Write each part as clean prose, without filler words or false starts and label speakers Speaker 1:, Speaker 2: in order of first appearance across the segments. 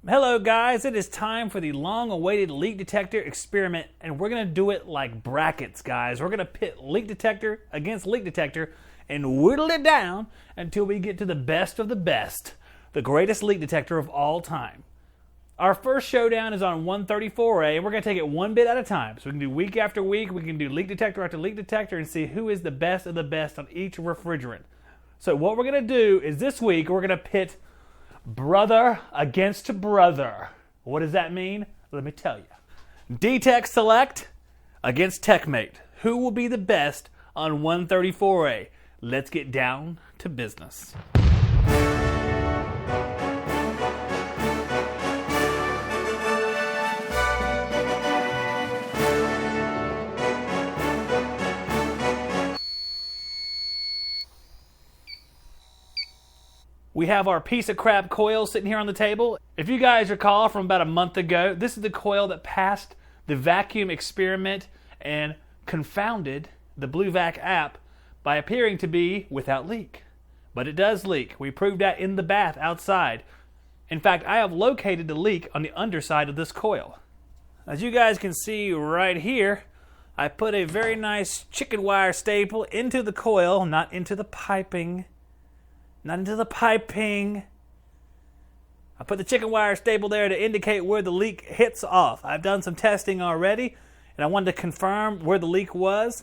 Speaker 1: Hello guys, it is time for the long-awaited leak detector experiment, and we're going to do it like brackets, guys. We're going to pit leak detector against leak detector and whittle it down until we get to the best of the best, the greatest leak detector of all time. Our first showdown is on 134A, and we're going to take it one bit at a time. So we can do week after week, we can do leak detector after leak detector and see who is the best of the best on each refrigerant. So what we're going to do is this week we're going to pit brother against brother. What does that mean? Let me tell you. D-Tek Select against Tek-Mate. Who will be the best on 134A? Let's get down to business. We have our piece of crap coil sitting here on the table. If you guys recall from about a month ago, this is the coil that passed the vacuum experiment and confounded the BlueVac app by appearing to be without leak. But it does leak. We proved that in the bath outside. In fact, I have located the leak on the underside of this coil. As you guys can see right here, I put a very nice chicken wire staple into the coil, not into the piping. Not into the piping. I put the chicken wire staple there to indicate where the leak hits off. I've done some testing already, and I wanted to confirm where the leak was.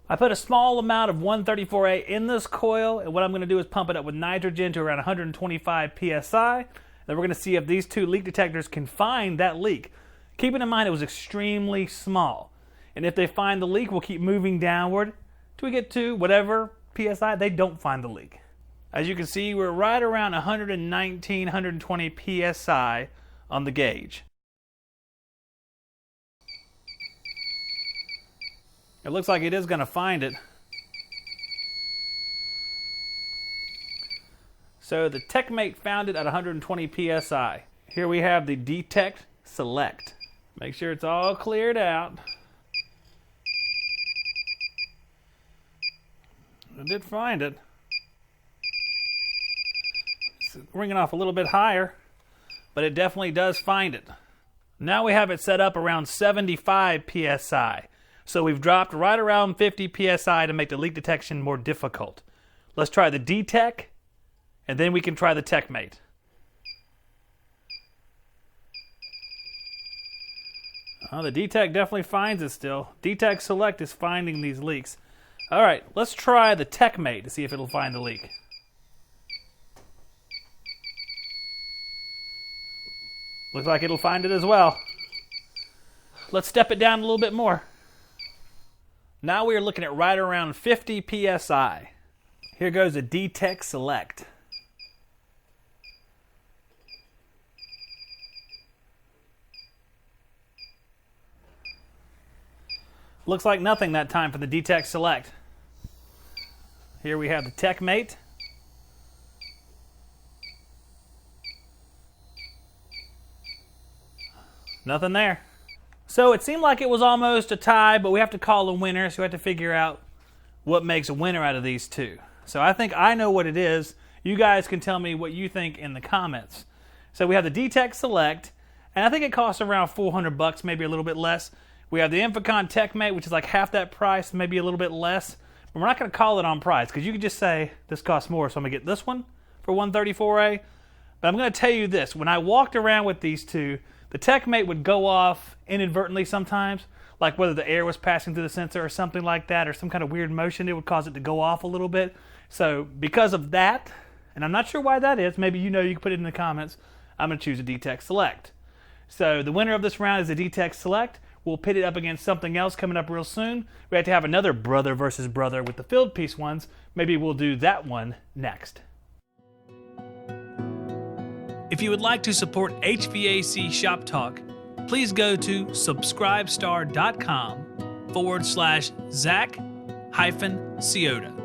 Speaker 1: I put a small amount of 134A in this coil, and what I'm going to do is pump it up with nitrogen to around 125 psi. Then we're going to see if these two leak detectors can find that leak. Keeping in mind it was extremely small. And if they find the leak, we'll keep moving downward till we get to whatever psi. They don't find the leak. As you can see, we're right around 119, 120 psi on the gauge. It looks like it is going to find it. So the Tek-Mate found it at 120 psi. Here we have the D-Tek Select. Make sure it's all cleared out. I did find it. Ringing off a little bit higher, but it definitely does find it. Now we have it set up around 75 psi. So we've dropped right around 50 psi to make the leak detection more difficult. Let's try the D-Tek, and then we can try the Tek-Mate. The D-Tek definitely finds it still. D-Tek Select is finding these leaks. All right, let's try the Tek-Mate to see if it'll find the leak. Looks like it'll find it as well. Let's step it down a little bit more. Now we are looking at right around 50 psi. Here goes a D-Tek Select. Looks like nothing that time for the D-Tek Select. Here we have the Tek-Mate. Nothing there. So it seemed like it was almost a tie, but we have to call a winner, so we have to figure out what makes a winner out of these two. So I think I know what it is. You guys can tell me what you think in the comments. So we have the D-Tek Select, and I think it costs around 400 bucks, maybe a little bit less. We have the Inficon Tek-Mate, which is like half that price, maybe a little bit less. But we're not going to call it on price, because you could just say this costs more, so I'm going to get this one for 134A. But I'm going to tell you this. When I walked around with these two, the Tek-Mate would go off inadvertently sometimes, like whether the air was passing through the sensor or something like that, or some kind of weird motion, it would cause it to go off a little bit. So because of that, and I'm not sure why that is, maybe you know, you can put it in the comments, I'm going to choose a D-Tek Select. So the winner of this round is the D-Tek Select. We'll pit it up against something else coming up real soon. We have to have another brother versus brother with the filled piece ones. Maybe we'll do that one next. If you would like to support HVAC Shop Talk, please go to subscribestar.com/Zach-Ciota.